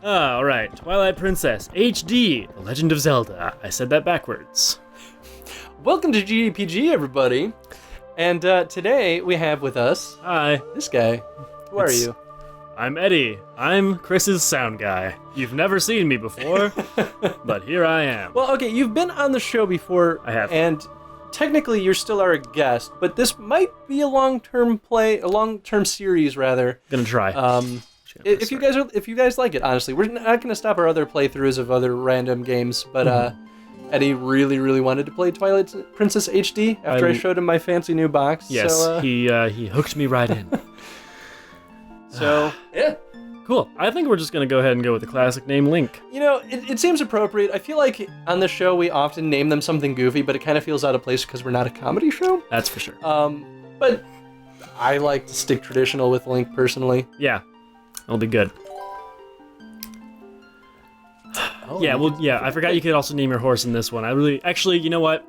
All right, Twilight Princess HD, The Legend of Zelda. I said that backwards. Welcome to GDPG, everybody. And today we have with us Hi. this guy. Who are you? I'm Eddie. I'm Chris's sound guy. You've never seen me before, but here I am. Well, okay, you've been on the show before. I have. And technically you're still our guest, but this might be a long-term series, rather. Gonna try. If you guys like it, honestly, we're not gonna stop our other playthroughs of other random games, but Eddie really wanted to play Twilight Princess HD after I showed him my fancy new box. Yes, so, he hooked me right in. So yeah, cool. I think we're just gonna go ahead and go with the classic name, Link. you know, it seems appropriate. I feel like on the show we often name them something goofy, but it kind of feels out of place because we're not a comedy show. That's for sure. But I like to stick traditional with Link personally. Yeah, it'll be good. Oh, Yeah, well, yeah. I forgot you could also name your horse in this one. Actually, you know what?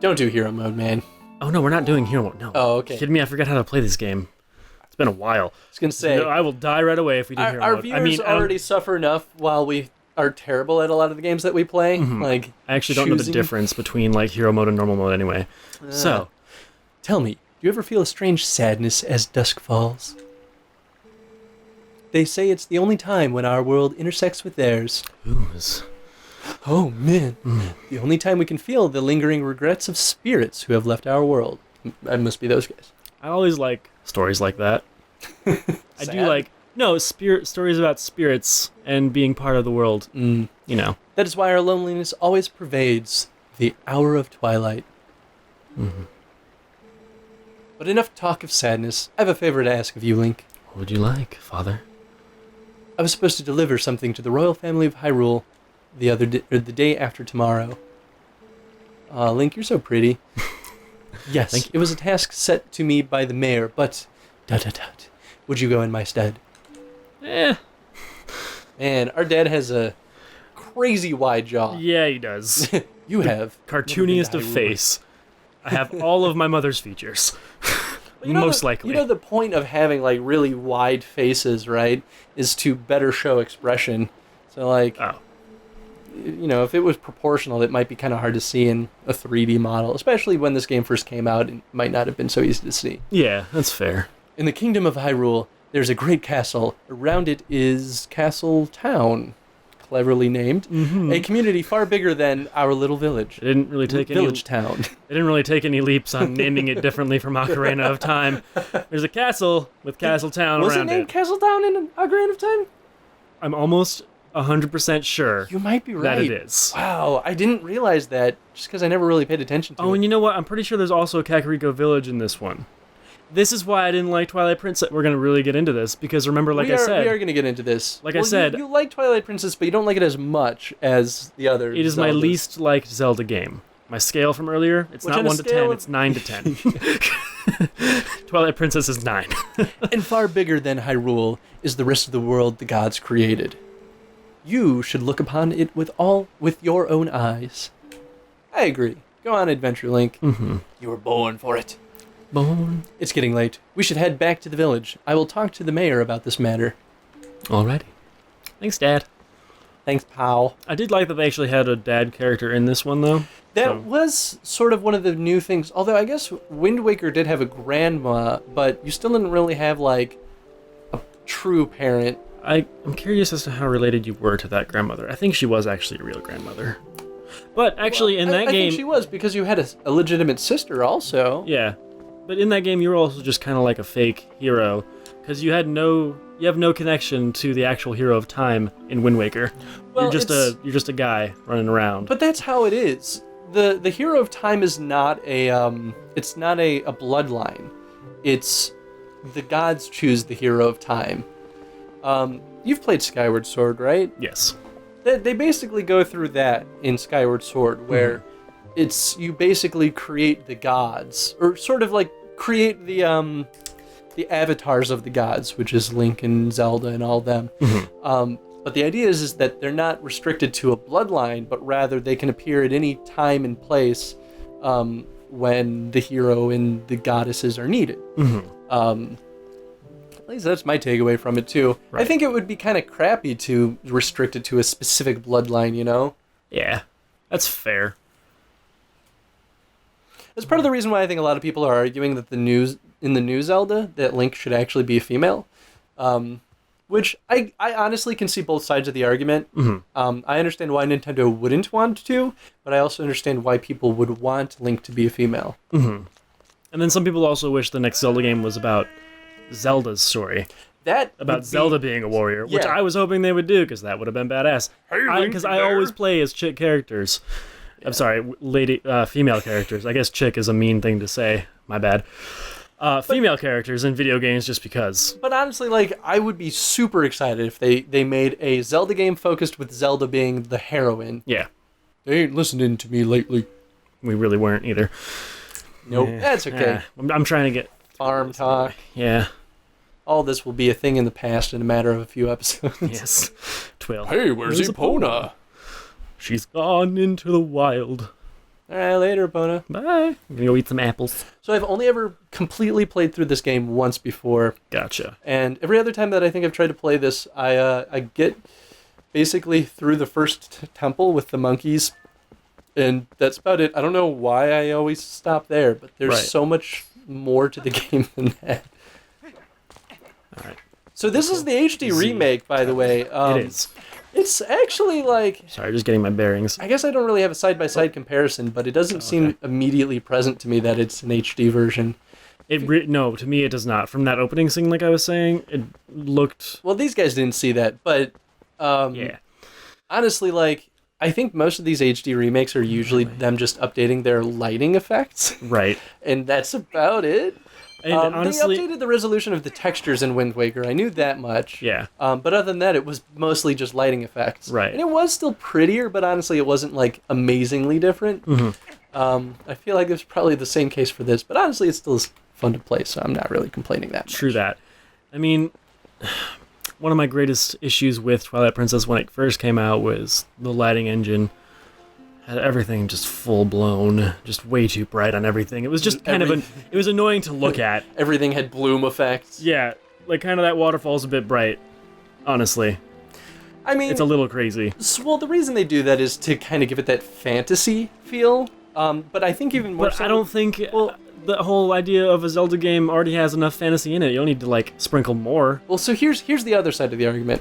Don't do hero mode, man. Oh no, we're not doing hero mode. No. Oh, okay. Kidding me? I forgot how to play this game. It's been a while. I was gonna say, No, I will die right away if we do hero our mode. viewers already suffer enough while we are terrible at a lot of the games that we play. Like, I actually don't know the difference between like hero mode and normal mode anyway. So, tell me, do you ever feel a strange sadness as dusk falls? They say it's the only time when our world intersects with theirs. ooze. Oh man, the only time we can feel the lingering regrets of spirits who have left our world. I must be those guys. I always like stories like that. I do Sad? like stories about spirits and being part of the world. You know. That is why our loneliness always pervades the hour of twilight. But enough talk of sadness. I have a favor to ask of you, Link. What would you like, Father? I was supposed to deliver something to the royal family of Hyrule the day after tomorrow. Link, you're so pretty. Yes, Thank you. it was a task set to me by the mayor, but... Would you go in my stead? Eh. Man, our dad has a crazy wide jaw. Yeah, he does. You have. Cartooniest of Hyrule. face. I have all of my mother's features. You know Most likely. You know the point of having like really wide faces, right? Is to better show expression. So like, Oh. you know, if it was proportional, it might be kind of hard to see in a 3D model, especially when this game first came out. It might not have been so easy to see. Yeah, that's fair. In the kingdom of Hyrule, there's a great castle. Around it is Castle Town, cleverly named. A community far bigger than our little village. It didn't really take Village town. They didn't really take any leaps on naming it differently from Ocarina of Time. There's a castle with Castle Town Was it around named Castle Town in Ocarina of Time? I'm almost 100% sure You might be right. that it is. Wow, I didn't realize that just because I never really paid attention to Oh, it. and you know what? I'm pretty sure there's also a Kakariko Village in this one. This is why I didn't like Twilight Princess. We're going to really get into this because remember, like we I are said, going to get into this. Like I said- you like Twilight Princess, but you don't like it as much as the other. it is my Zeldas. least liked Zelda game. My scale from earlier, it's Which not on a 1 to 10, scale of- it's 9 to 10. Twilight Princess is 9. And far bigger than Hyrule is the rest of the world the gods created. You should look upon it with your own eyes. I agree. Go on, Adventure Link. You were born for it. Born. It's getting late. We should head back to the village. I will talk to the mayor about this matter. Alrighty. Thanks, Dad. Thanks, pal. I did like that they actually had a dad character in this one, though. That was sort of one of the new things. Although I guess Wind Waker did have a grandma, but you still didn't really have like a true parent. I'm curious as to how related you were to that grandmother. I think she was actually a real grandmother. But actually, in that I game... think she was, because you had a legitimate sister also. Yeah. But in that game, you were also just kind of like a fake hero. Because you have no connection to the actual hero of time in Wind Waker. Well, you're just a guy running around. But that's how it is. The hero of time is not a bloodline. It's the gods choose the hero of time. You've played Skyward Sword, right? Yes. They basically go through that in Skyward Sword, where it's you basically create the gods, or sort of like create the avatars of the gods, which is Link and Zelda and all them. But the idea is that they're not restricted to a bloodline, but rather they can appear at any time and place when the hero and the goddesses are needed. At least that's my takeaway from it, too. Right. I think it would be kind of crappy to restrict it to a specific bloodline, you know? Yeah, that's fair. That's part of the reason why I think a lot of people are arguing that in the new Zelda, that Link should actually be a female. Which I honestly can see both sides of the argument. Mm-hmm. I understand why Nintendo wouldn't want to, but I also understand why people would want Link to be a female. Mm-hmm. And then some people also wish the next Zelda game was about Zelda's story. About Zelda being a warrior, which I was hoping they would do, because that would have been badass. Because I always play as chick characters. I'm sorry, female characters. I guess chick is a mean thing to say. My bad. Female characters in video games just because. But honestly, like, I would be super excited if they made a Zelda game focused with Zelda being the heroine. Yeah. They ain't listening to me lately. We really weren't either. Nope, that's okay. I'm trying to get... Farm talk. Yeah. All this will be a thing in the past in a matter of a few episodes. Yes. Twill. Hey, where's Epona? She's gone into the wild. All right, later, Epona. Bye. I'm gonna go eat some apples. So I've only ever completely played through this game once before. Gotcha. And every other time that I think I've tried to play this, I get basically through the first temple with the monkeys, and that's about it. I don't know why I always stop there, but there's so much more to the game than that. All right. So this is the HD remake, by the way. It is. It's actually like... Sorry, just getting my bearings. I guess I don't really have a side-by-side comparison, but it doesn't seem immediately present to me that it's an HD version. No, to me it does not. From that opening scene, like I was saying, it looked... Well, these guys didn't see that, but... yeah. Honestly, like, I think most of these HD remakes are usually them just updating their lighting effects. Right. And that's about it. And honestly, they updated the resolution of the textures in Wind Waker. I knew that much. Yeah. But other than that, it was mostly just lighting effects. Right. And it was still prettier, but honestly, it wasn't, like, amazingly different. Mm-hmm. I feel like it's probably the same case for this, but honestly, it's still fun to play, so I'm not really complaining that much. True that. I mean, one of my greatest issues with Twilight Princess when it first came out was the lighting engine. Had everything just full blown, just way too bright on everything. It was just it was annoying to look at. Everything had bloom effects. Yeah, like kind of that waterfall's a bit bright, honestly. I mean, it's a little crazy. Well, the reason they do that is to kind of give it that fantasy feel. But I think even more But I don't think the whole idea of a Zelda game already has enough fantasy in it. You don't need to, like, sprinkle more. Well, so here's the other side of the argument.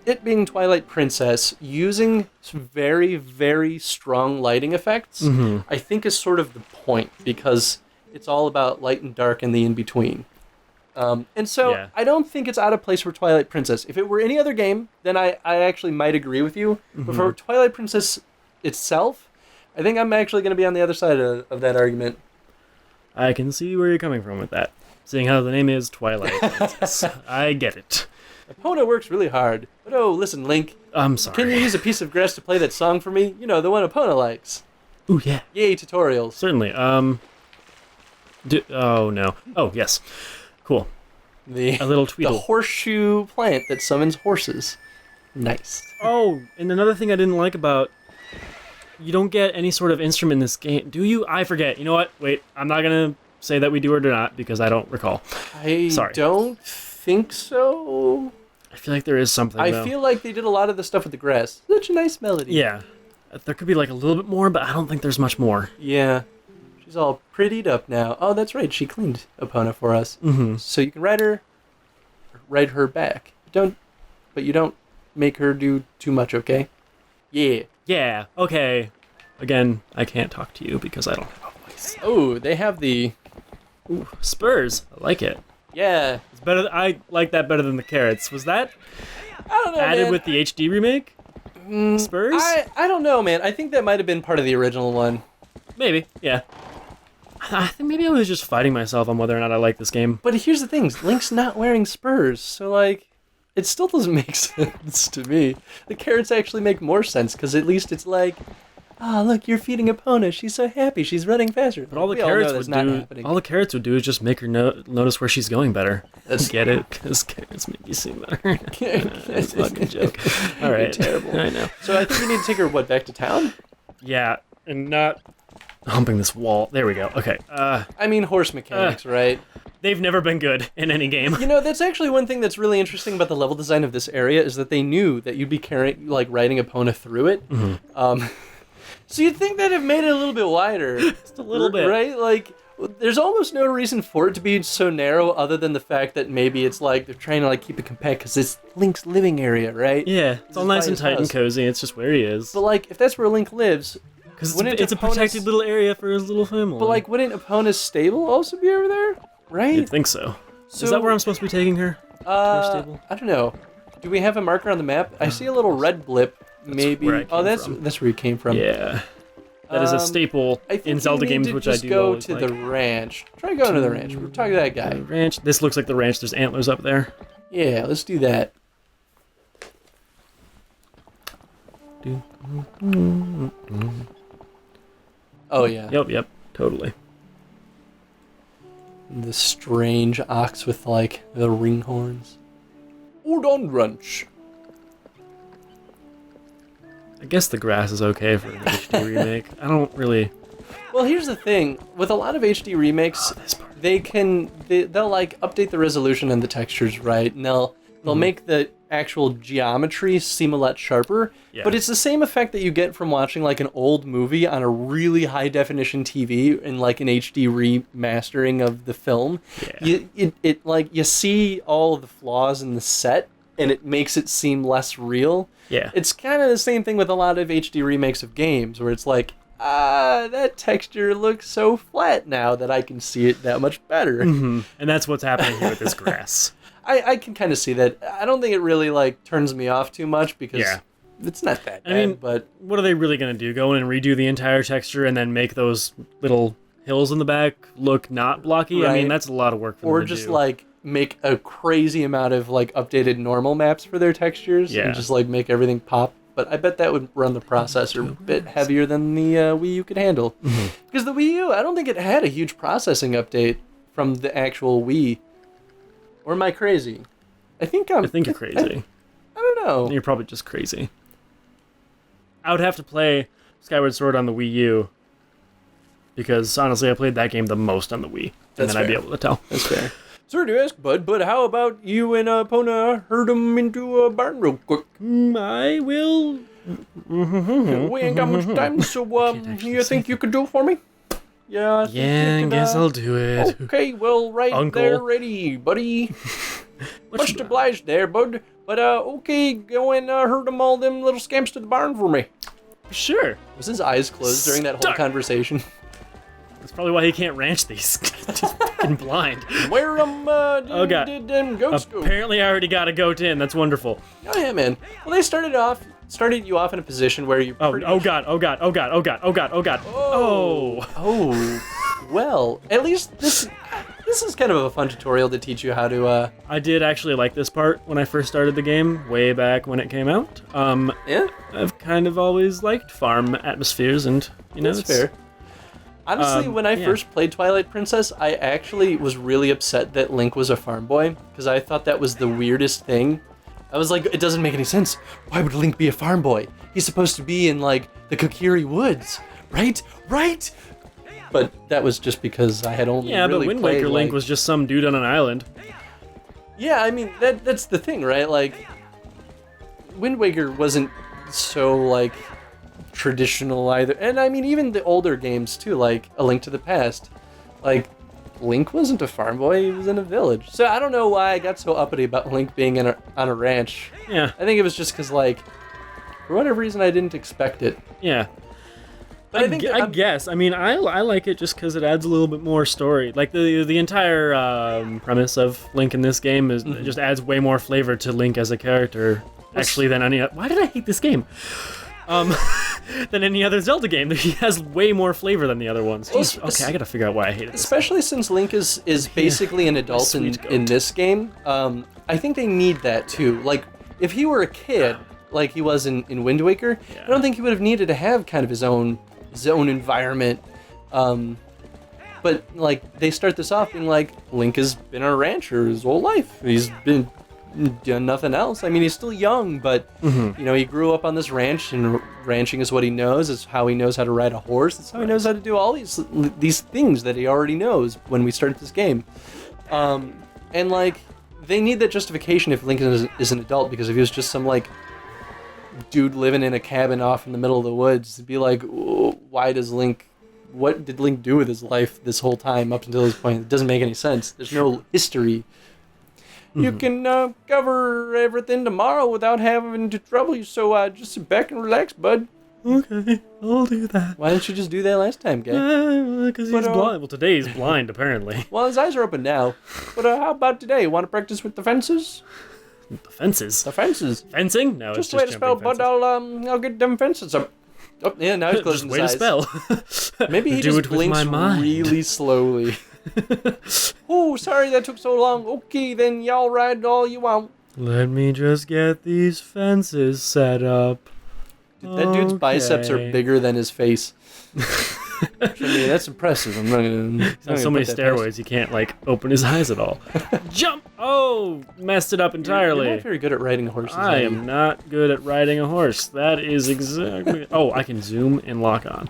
It being Twilight Princess, using very, very strong lighting effects, I think is sort of the point, because it's all about light and dark and the in-between. And so I don't think it's out of place for Twilight Princess. If it were any other game, then I actually might agree with you. But for Twilight Princess itself, I think I'm actually going to be on the other side of that argument. I can see where you're coming from with that. Seeing how the name is Twilight Princess. I get it. Epona works really hard. But oh, listen, Link. I'm sorry. Can you use a piece of grass to play that song for me? You know, the one Epona likes. Ooh, yeah. Yay, tutorials. Certainly. Oh, no. Oh, yes. Cool. A little Tweedle. The horseshoe plant that summons horses. Nice. Oh, and another thing I didn't like about... You don't get any sort of instrument in this game. Do you? I forget. You know what? Wait, I'm not going to say that we do or do not, because I don't recall. Sorry. Don't think so. I feel like there is something, I feel like they did a lot of the stuff with the grass. Such a nice melody. Yeah. There could be like a little bit more, but I don't think there's much more. Yeah. She's all prettied up now. Oh, that's right. She cleaned Epona for us. Mm-hmm. So you can ride her back. But you don't make her do too much, okay? Yeah. Yeah. Okay. Again, I can't talk to you because I don't have a voice. Oh, they have the... Ooh, spurs. I like it. Yeah. It's better. I like that better than the carrots. Was that I don't know, added man. with the HD remake? Spurs? I don't know, man. I think that might have been part of the original one. Maybe, yeah. I think maybe I was just fighting myself on whether or not I like this game. But here's the thing. Link's not wearing spurs, so, like, it still doesn't make sense to me. The carrots actually make more sense, because at least it's like, look, you're feeding Epona. She's so happy. She's running faster. But all the carrots would do is just make her notice where she's going better. Get it? Because carrots make you see better. That's a fucking joke. All right. You're terrible. I know. So I think you need to take her, back to town? Yeah, and not humping this wall. There we go. Okay. I mean, horse mechanics, right? They've never been good in any game. You know, that's actually one thing that's really interesting about the level design of this area is that they knew that you'd be riding Epona through it. So you'd think that'd have made it a little bit wider. Just a little bit. Right? Like, there's almost no reason for it to be so narrow other than the fact that maybe it's like they're trying to like keep it compact because it's Link's living area, right? Yeah, it's all nice and tight and cozy. It's just where he is. But like, if that's where Link lives... Because it's a protected little area for his little family. But like, wouldn't Epona's stable also be over there? Right? You'd think so. Is that where I'm supposed to be taking her? To her stable? I don't know. Do we have a marker on the map? I see a little red blip. Maybe. That's where you came from. Yeah. That is a staple in Zelda games, which I do go always to like. the ranch. Try going to the ranch. We're talking to that guy. The ranch. This looks like the ranch. There's antlers up there. Yeah, let's do that. Oh, yeah. Yep, totally. The strange ox with, like, the ring horns. Udon Ranch. I guess the grass is okay for an HD remake. I don't really... Well, here's the thing. With a lot of HD remakes, they'll like update the resolution and the textures, right? And they'll make the actual geometry seem a lot sharper. Yeah. But it's the same effect that you get from watching like an old movie on a really high definition TV in like an HD remastering of the film. Yeah. You see all the flaws in the set and it makes it seem less real. Yeah. It's kind of the same thing with a lot of HD remakes of games where it's like, that texture looks so flat now that I can see it that much better. Mm-hmm. And that's what's happening here with this grass. I can kind of see that. I don't think it really like turns me off too much because it's not that bad. I mean, but what are they really going to do? Go in and redo the entire texture and then make those little hills in the back look not blocky? Right. I mean, that's a lot of work for them to do. Or just like make a crazy amount of like updated normal maps for their textures and just like make everything pop. But I bet that would run the processor a bit heavier than the Wii U could handle. Because the Wii U, I don't think it had a huge processing update from the actual Wii. Or am I crazy? I think you're crazy. I don't know. You're probably just crazy. I would have to play Skyward Sword on the Wii U because honestly, I played that game the most on the Wii, and then I'd be able to tell. That's fair. Sorry to ask, bud, but how about you and Epona herd him into a barn real quick? I will. We ain't got much time, so you think you could do it for me? Yeah, I guess I'll do it. Okay, well, there, ready, buddy. Much obliged there, bud. But, okay, go and herd them all them little scamps to the barn for me. Sure. Was his eyes closed during that whole conversation? That's probably why he can't ranch these. He's fucking blind. Where did them goats go? Apparently I already got a goat in. That's wonderful. Oh, yeah, man. Well, they started you off in a position where you Oh god. Well, at least this is kind of a fun tutorial to teach you how to I did actually like this part when I first started the game, way back when it came out. Yeah? I've kind of always liked farm atmospheres and, That's fair. Honestly, when I first played Twilight Princess, I actually was really upset that Link was a farm boy, because I thought that was the weirdest thing. I was like, it doesn't make any sense. Why would Link be a farm boy? He's supposed to be in, like, the Kokiri Woods, right? Right? But that was just because I had only really but Wind Waker played, Link was just some dude on an island. Yeah, I mean, that's the thing, right? Like, Wind Waker wasn't so, like, traditional either. And I mean, even the older games, too, like A Link to the Past. Like, Link wasn't a farm boy, he was in a village. So I don't know why I got so uppity about Link being on a ranch. Yeah. I think it was just because, like, for whatever reason, I didn't expect it. Yeah. But I guess. I mean, I like it just because it adds a little bit more story. Like, the entire premise of Link in this game is just adds way more flavor to Link as a character, actually, than any other. Why did I hate this game? Than any other Zelda game. He has way more flavor than the other ones. Okay, I gotta figure out why I hate it. Especially since Link is basically an adult in this game. I think they need that too. Like, if he were a kid, like he was in Wind Waker, I don't think he would have needed to have kind of his own environment. But like, they start this off being like, Link has been a rancher his whole life. He's been done nothing else. I mean, he's still young, but he grew up on this ranch, and ranching is what he knows. It's how he knows how to ride a horse. It's how he knows how to do all these things that he already knows when we start this game. And like, they need that justification if Lincoln is an adult, because if he was just some like dude living in a cabin off in the middle of the woods, it'd be like, why does Link? What did Link do with his life this whole time up until this point? It doesn't make any sense. There's no history. You can cover everything tomorrow without having to trouble you, so just sit back and relax, bud. Okay, I'll do that. Why didn't you just do that last time, guy? Because he's blind. Well, today he's blind, apparently. Well, his eyes are open now. But how about today? Want to practice with the fences? The fences? The fences. Fencing? No, Just it's the way just to spell, jumping bud. fences. I'll get them fences up. Oh, yeah, now he's closing his eyes. Just way to spell. Maybe he Do just it with blinks my mind. really slowly. Oh, sorry that took so long. Okay, then y'all ride all you want. Let me just get these fences set up. Dude, that dude's biceps are bigger than his face. I mean, that's impressive. I'm not gonna. He's on so many steroids, he can't like open his eyes at all. Jump! Oh, messed it up entirely. You're not very good at riding horses. I am not good at riding a horse. That is exactly. Oh, I can zoom and lock on.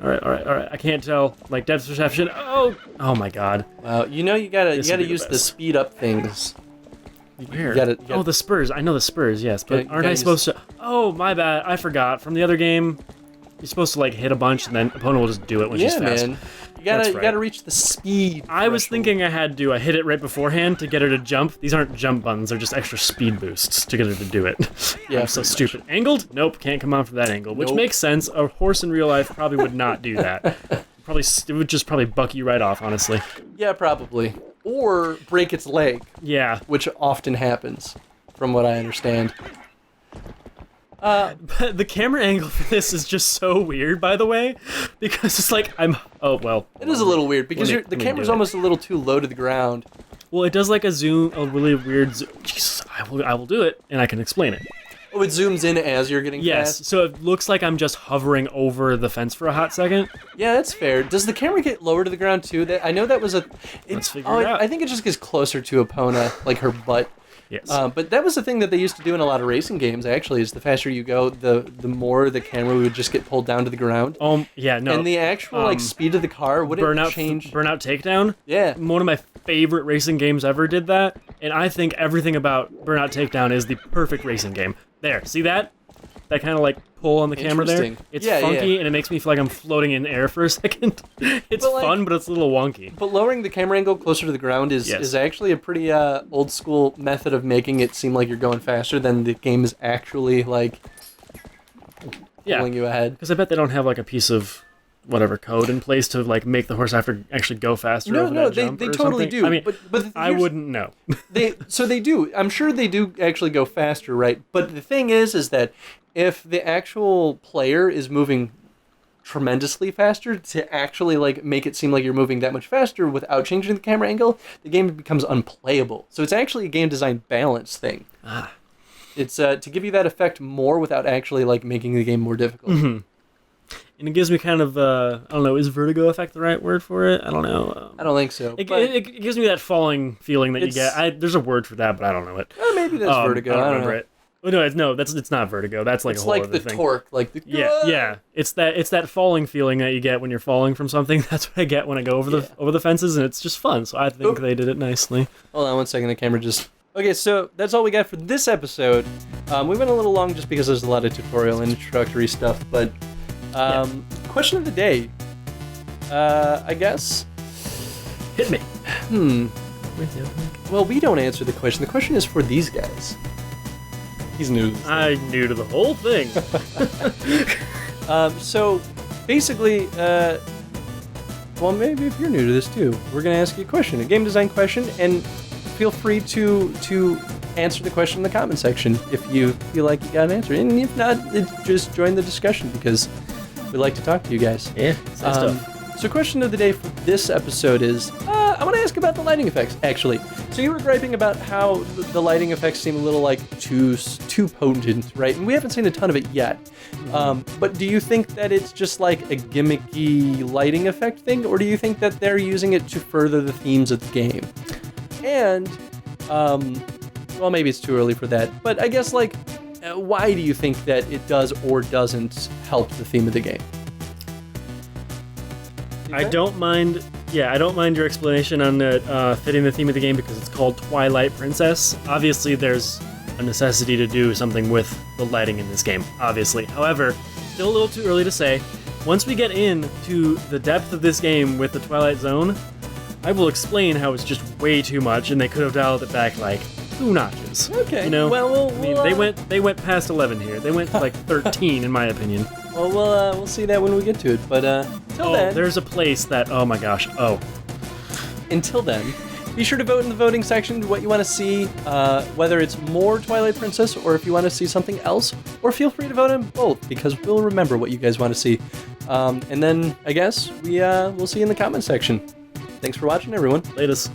All right. I can't tell. Like depth perception. Oh my God. Wow, you gotta use the speed up things. Where? You gotta, oh, the spurs. I know the spurs. Yes, but aren't I supposed to? Oh, my bad. I forgot. From the other game, you're supposed to like hit a bunch, and then opponent will just do it when she's fast. Man. You gotta reach the speed. I was thinking I had to hit it right beforehand to get her to jump. These aren't jump buttons; they're just extra speed boosts to get her to do it. Yeah, I'm so stupid. Angled? Nope, can't come on from that angle. Which makes sense. A horse in real life probably would not do that. It would just probably buck you right off, honestly. Yeah, probably. Or break its leg. Yeah. Which often happens, from what I understand. But the camera angle for this is just so weird, by the way, because it's like oh well. It is a little weird because the camera's almost a little too low to the ground. Well, it does like a really weird zoom. Jesus, I will do it, and I can explain it. Oh, it zooms in as you're getting fast? So it looks like I'm just hovering over the fence for a hot second. Yeah, that's fair. Does the camera get lower to the ground too? I know that was Let's figure it out. I think it just gets closer to Epona, like her butt. Yes. But that was the thing that they used to do in a lot of racing games, actually, is the faster you go, the more the camera would just get pulled down to the ground. Yeah, no. And the actual speed of the car, would it change? Burnout Takedown? Yeah. One of my favorite racing games ever did that, and I think everything about Burnout Takedown is the perfect racing game. There, see that? That kind of like pull on the camera there. It's funky, and it makes me feel like I'm floating in air for a second. It's fun, but it's a little wonky. But lowering the camera angle closer to the ground is actually a pretty old school method of making it seem like you're going faster than the game is actually like pulling you ahead. Because I bet they don't have like a piece of whatever code in place to like make the horse have to actually go faster. No, they totally do. I mean, but I wouldn't know. They do. I'm sure they do actually go faster, right? But the thing is that if the actual player is moving tremendously faster to actually like make it seem like you're moving that much faster without changing the camera angle, the game becomes unplayable. So it's actually a game design balance thing. It's to give you that effect more without actually like making the game more difficult. Mm-hmm. And it gives me kind of, I don't know, is vertigo effect the right word for it? I don't know. I don't think so. It gives me that falling feeling that you get. There's a word for that, but I don't know it. Maybe that's vertigo. I don't remember it. Oh, no, it's not vertigo. That's like a whole other thing. It's like the torque. Like the... Yeah. It's that falling feeling that you get when you're falling from something. That's what I get when I go over the fences, and it's just fun. So I think they did it nicely. Hold on 1 second. The camera just... Okay, so that's all we got for this episode. We went a little long just because there's a lot of tutorial and introductory stuff, but... Question of the day. I guess. Hit me. Well, we don't answer the question. The question is for these guys. He's new to this thing. I'm new to the whole thing. So, basically, well, maybe if you're new to this too, we're going to ask you a question, a game design question, and feel free to answer the question in the comment section if you feel like you got an answer. And if not, just join the discussion because we like to talk to you guys. Yeah, so question of the day for this episode is, I want to ask about the lighting effects, actually. So you were griping about how the lighting effects seem a little like too potent, right? And we haven't seen a ton of it yet. But do you think that it's just like a gimmicky lighting effect thing, or do you think that they're using it to further the themes of the game? And, well, maybe it's too early for that, but I guess, like, why do you think that it does or doesn't help the theme of the game? I don't mind Yeah, I don't mind your explanation on fitting the theme of the game because it's called Twilight Princess. Obviously, there's a necessity to do something with the lighting in this game, obviously. However, still a little too early to say. Once we get into the depth of this game with the Twilight Zone, I will explain how it's just way too much, and they could have dialed it back like 2 notches. Okay. You know, well, they went past 11 here. They went to like 13, in my opinion. Well, we'll see that when we get to it. But until then, there's a place that. Oh my gosh. Oh. Until then, be sure to vote in the voting section what you want to see, whether it's more Twilight Princess or if you want to see something else, or feel free to vote on both because we'll remember what you guys want to see. And then I guess we'll see you in the comment section. Thanks for watching, everyone. Latest.